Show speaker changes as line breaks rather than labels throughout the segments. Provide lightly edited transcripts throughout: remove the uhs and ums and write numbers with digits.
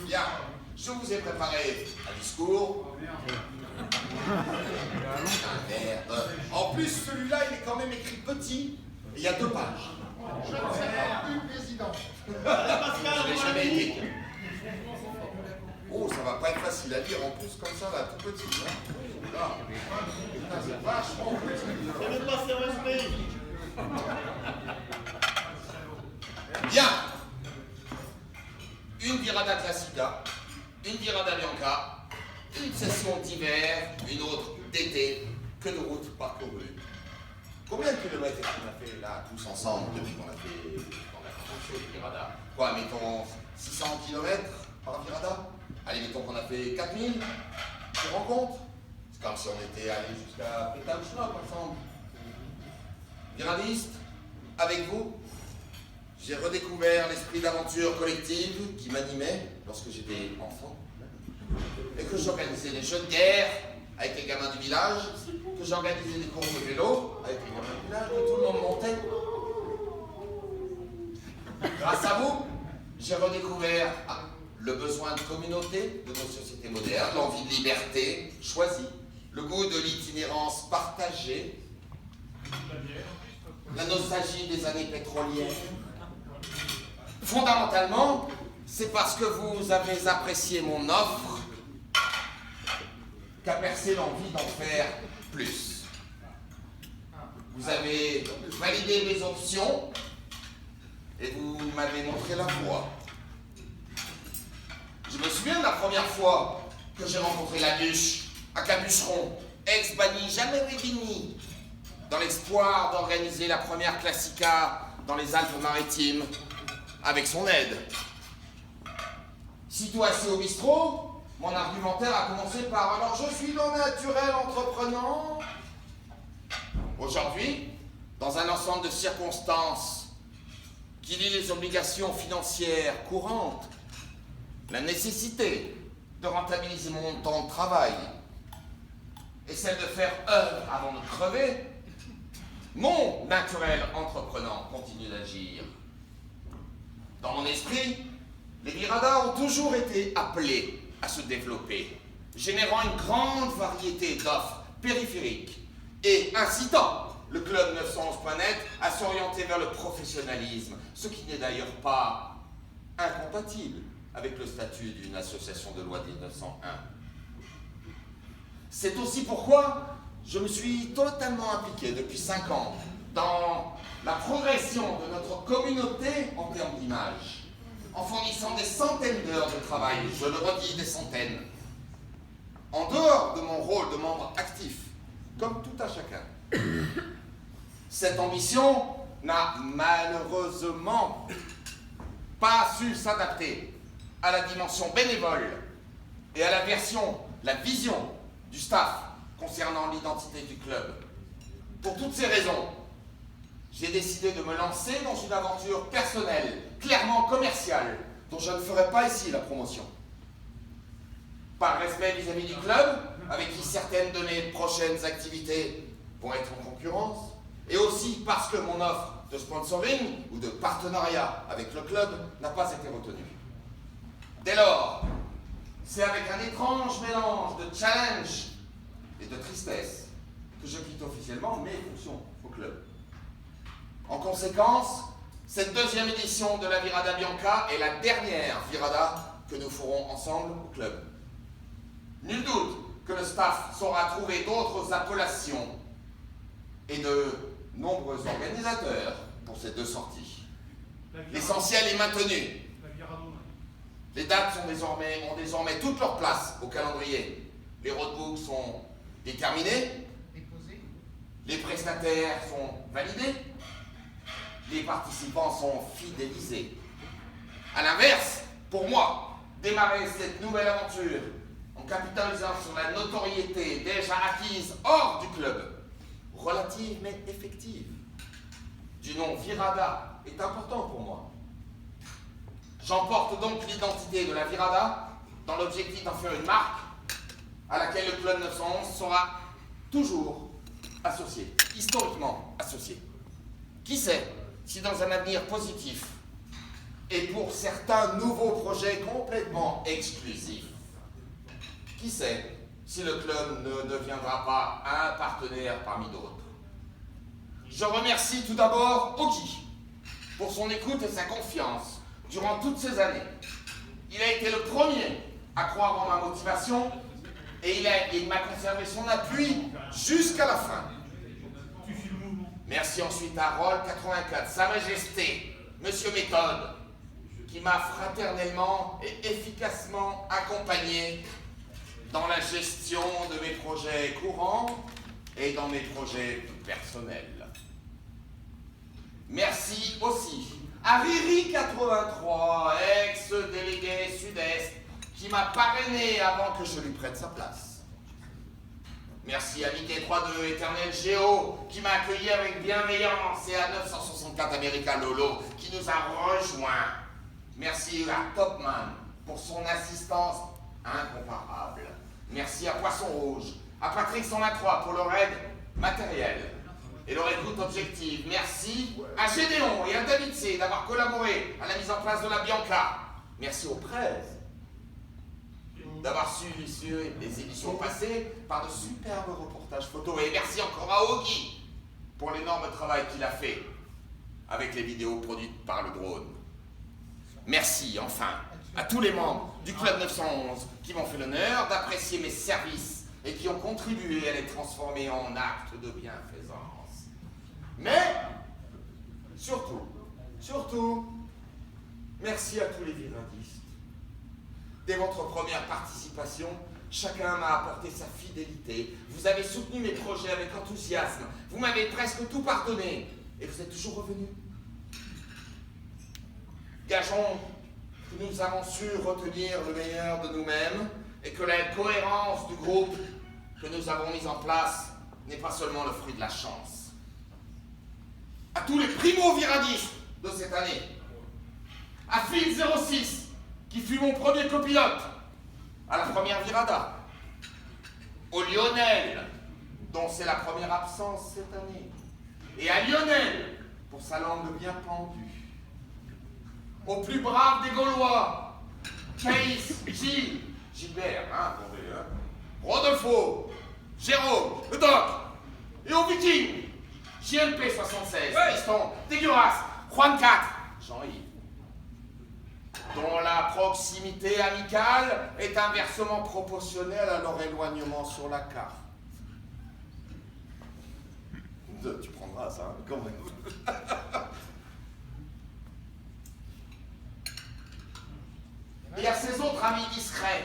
Bien, je vous ai préparé un discours. Ah, merde. En plus, celui-là, il est quand même écrit petit. Et il y a 2 pages.
Je ne sais pas, une présidente.
Je n'ai jamais été. Oh, ça va pas être facile à lire en plus comme ça, là, tout petit. Hein. Là. Putain, c'est vachement petit.
Ça veut pas se respect.
Bien. Une virada classica, une virada bianca, une session d'hiver, une autre d'été, que de routes parcourues. Combien de kilomètres est-ce qu'on a fait là, tous ensemble, depuis qu'on a commencé les viradas? Quoi, mettons 600 kilomètres par virada? Allez, mettons qu'on a fait 4000. Tu te rends compte? C'est comme si on était allé jusqu'à Pétaouchna, par exemple. Viradiste, avec vous, j'ai redécouvert l'esprit d'aventure collective qui m'animait lorsque j'étais enfant. Et que j'organisais des jeux de guerre avec les gamins du village, que j'organisais des courses de vélo avec les gamins du village, que tout le monde montait. Grâce à vous, j'ai redécouvert le besoin de communauté de nos sociétés modernes, l'envie de liberté choisie, le goût de l'itinérance partagée, la nostalgie des années pétrolières. Fondamentalement, c'est parce que vous avez apprécié mon offre qu'a percé l'envie d'en faire plus. Vous avez validé mes options et vous m'avez montré la voie. Je me souviens de la première fois que j'ai rencontré la bûche à Capucheron, ex-banni, jamais révini, dans l'espoir d'organiser la première classica dans les Alpes-Maritimes avec son aide. Sitôt assis au bistrot, mon argumentaire a commencé par « Alors je suis l'homme naturel entreprenant ». Aujourd'hui, dans un ensemble de circonstances qui lient les obligations financières courantes, la nécessité de rentabiliser mon temps de travail et celle de faire œuvre avant de crever, mon naturel entreprenant continue d'agir. Dans mon esprit, les viradas ont toujours été appelés à se développer, générant une grande variété d'offres périphériques et incitant le Club 911.net à s'orienter vers le professionnalisme, ce qui n'est d'ailleurs pas incompatible avec le statut d'une association de loi 1901. C'est aussi pourquoi je me suis totalement impliqué depuis 5 ans dans la progression de notre communauté en termes d'image, en fournissant des centaines d'heures de travail, je le redis, des centaines, en dehors de mon rôle de membre actif, comme tout à chacun. Cette ambition n'a malheureusement pas su s'adapter à la dimension bénévole et à la vision du staff concernant l'identité du club. Pour toutes ces raisons, j'ai décidé de me lancer dans une aventure personnelle, clairement commerciale, dont je ne ferai pas ici la promotion. Par respect vis-à-vis du club, avec qui certaines de mes prochaines activités vont être en concurrence, et aussi parce que mon offre de sponsoring ou de partenariat avec le club n'a pas été retenue. Dès lors, c'est avec un étrange mélange de challenge et de tristesse que je quitte officiellement mes fonctions au club. En conséquence, cette deuxième édition de la Virada Bianca est la dernière Virada que nous ferons ensemble au club. Nul doute que le staff saura trouver d'autres appellations et de nombreux organisateurs pour ces 2 sorties. L'essentiel est maintenu. Les dates ont désormais toute leur place au calendrier. Les roadbooks sont déterminés. Les prestataires sont validés. Les participants sont fidélisés. A l'inverse, pour moi, démarrer cette nouvelle aventure en capitalisant sur la notoriété déjà acquise hors du club, relative mais effective, du nom Virada est important pour moi. J'emporte donc l'identité de la Virada dans l'objectif d'en faire une marque à laquelle le Club 911 sera toujours associé, historiquement associé. Qui sait si dans un avenir positif, et pour certains nouveaux projets complètement exclusifs. Qui sait si le club ne deviendra pas un partenaire parmi d'autres. Je remercie tout d'abord Ogi pour son écoute et sa confiance durant toutes ces années. Il a été le premier à croire en ma motivation et il m'a conservé son appui jusqu'à la fin. Merci ensuite à Roll84, Sa Majesté, Monsieur Méthode, qui m'a fraternellement et efficacement accompagné dans la gestion de mes projets courants et dans mes projets personnels. Merci aussi à Riri83, ex-délégué Sud-Est, qui m'a parrainé avant que je lui prête sa place. Merci à Mickey32, éternel Géo, qui m'a accueilli avec bienveillance, et à 964 America Lolo, qui nous a rejoints. Merci à Topman pour son assistance incomparable. Merci à Poisson Rouge, à Patrick 123 pour leur aide matérielle et leur écoute objective. Merci à Gédéon et à David C d'avoir collaboré à la mise en place de la Bianca. Merci aux Presse d'avoir suivi les éditions passées par de superbes reportages photos. Et merci encore à Ogi pour l'énorme travail qu'il a fait avec les vidéos produites par le drone. Merci enfin à tous les membres du Club 911 qui m'ont fait l'honneur d'apprécier mes services et qui ont contribué à les transformer en actes de bienfaisance. Mais, surtout, merci à tous les viradistes. Dès votre première participation, chacun m'a apporté sa fidélité. Vous avez soutenu mes projets avec enthousiasme. Vous m'avez presque tout pardonné. Et vous êtes toujours revenus. Gageons que nous avons su retenir le meilleur de nous-mêmes et que la cohérence du groupe que nous avons mis en place n'est pas seulement le fruit de la chance. À tous les primo-viradistes de cette année, à Phil06, qui fut mon premier copilote à la première virada, au Lionel, dont c'est la première absence cette année, et à Lionel, pour sa langue bien pendue, au plus brave des Gaulois, Caïs, Gilles, Gilbert, Rodolfo, Jérôme, le Doc, et aux Vikings, JMP 76, Piston, Dégueulasse, Juan 4, Jean-Yves, dont la proximité amicale est inversement proportionnelle à leur éloignement sur la carte. Tu prendras ça, quand même. Et à ses autres amis discrets,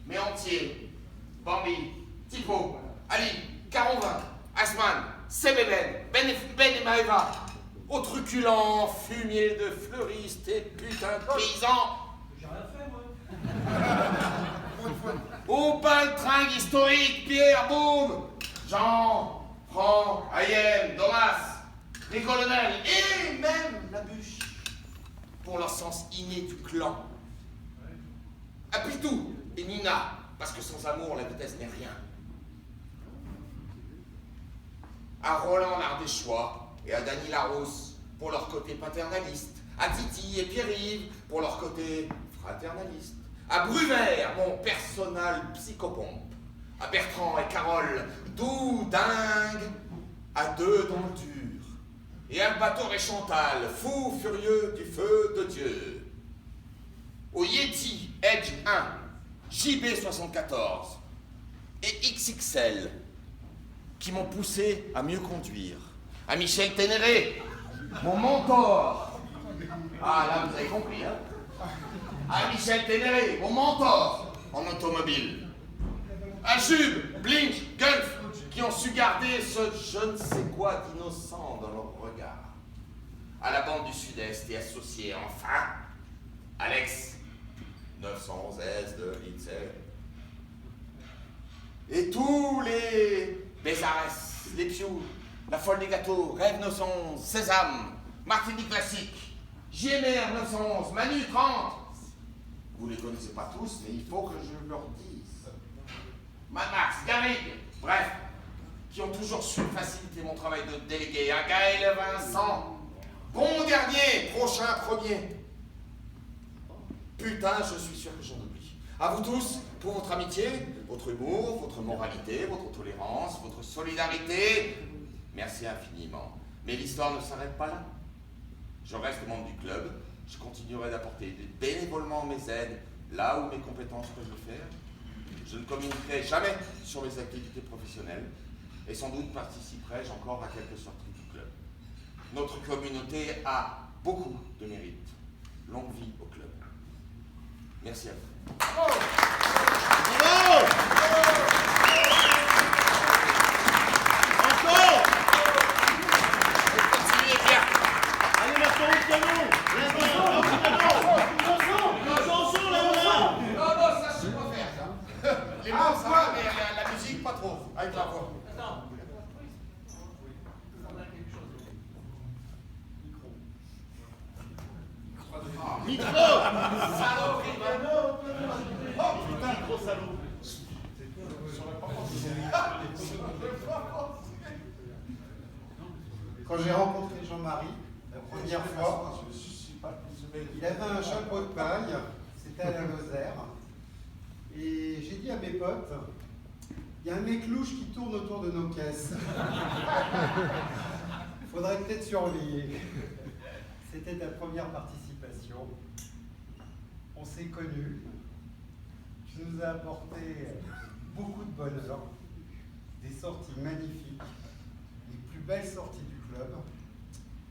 mais entiers, Bambi, Tipo, Ali, Caron20, Asman, Sebeben, Ben et Maëva, aux truculents fumiers de fleuristes et putains de paysans.
J'ai rien fait, moi.
Aux baltringues historiques, Pierre, Boum, Jean, Franck, Ayem, Domas, les colonels et même la bûche, pour leur sens inné du clan. À Pitou et Nina, parce que sans amour, la vitesse n'est rien. À Roland l'Ardéchois et à Dany Larousse pour leur côté paternaliste. À Titi et Pierre-Yves pour leur côté fraternaliste. À Bruvert, mon personnel psychopompe. À Bertrand et Carole, doux, dingue, à deux dans le dur. Et à Albator et Chantal, fou furieux du feu de Dieu. Au Yeti Edge 1, JB74 et XXL qui m'ont poussé à mieux conduire. À Michel Ténéré, mon mentor. Ah là, vous avez compris, hein? À Michel Ténéré, mon mentor en automobile. À Jube, Blink, Gulf, qui ont su garder ce je ne sais quoi d'innocent dans leur regard. À la bande du Sud-Est et associés, enfin, Alex, 911S de Litzel. Et tous les Bézarès, les Piou, la Folle des Gâteaux, Rêve 911, Sésame, Martinique Classique, JMR 911, Manu 30. Vous les connaissez pas tous, mais il faut que je leur dise. Mad Max, Garrigue, bref, qui ont toujours su faciliter mon travail de délégué. À Gaël et Vincent, bon dernier, prochain premier. Putain, je suis sûr que j'en oublie. À vous tous, pour votre amitié, votre humour, votre moralité, votre tolérance, votre solidarité. Merci infiniment. Mais l'histoire ne s'arrête pas là. Je reste membre du club. Je continuerai d'apporter bénévolement mes aides là où mes compétences peuvent le faire. Je ne communiquerai jamais sur mes activités professionnelles et sans doute participerai-je encore à quelques sorties du club. Notre communauté a beaucoup de mérite. Longue vie au club. Merci à vous.
Bravo! Encore!
Continuez bien.
Allez, maintenant au canon! Attention, là, voilà!
Non, ça je sais pas faire ça. Les mots ça va, mais la musique pas trop. Avec la voix.
Attends.
Micro!
Saloperie.
Oh putain, gros salaud!
Quand j'ai rencontré Jean-Marie, la première fois, il avait un chapeau de paille, c'était à la Lozère, et j'ai dit à mes potes, il y a un mec louche qui tourne autour de nos caisses. Faudrait peut-être surveiller. C'était ta première participation. On s'est connus. Tu nous as apporté beaucoup de bonheur, des sorties magnifiques, les plus belles sorties du club.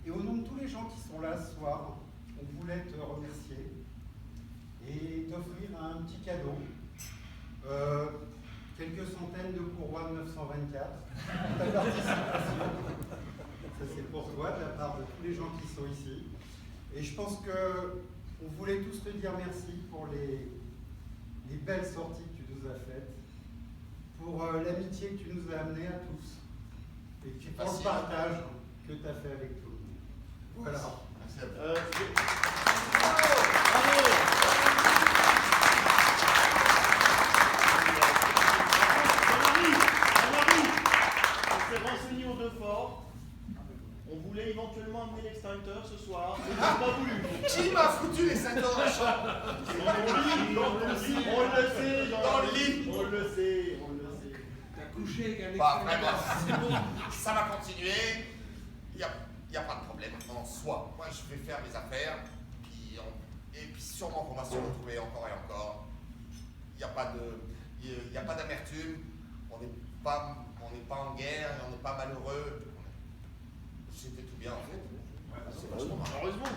Et au nom de tous les gens qui sont là ce soir, on voulait te remercier et t'offrir un petit cadeau. Quelques centaines de courroies de 924 pour ta participation. Ça c'est pour toi de la part de tous les gens qui sont ici. Et je pense qu'on voulait tous te dire merci pour les belles sorties que tu nous as faites, pour l'amitié que tu nous as amenée à tous, et puis pour le partage que tu as fait avec tout le monde. Voilà.
Merci à vous.
Renseigné aux deux forts. On voulait éventuellement amener l'extincteur ce soir, mais on n'a pas voulu.
Qui m'a foutu les 5 ans dans la chambre?
On le sait,
Dans le lit.
On le sait.
T'as couché avec un
Bah,
extérieur.
vraiment, ça va continuer. Il n'y a pas de problème en soi. Moi, je vais faire mes affaires. Et puis sûrement qu'on va se retrouver encore et encore. Il n'y a pas d'amertume. On n'est pas en guerre, on n'est pas malheureux. C'était tout bien en fait. C'est vachement marrant.
Heureusement.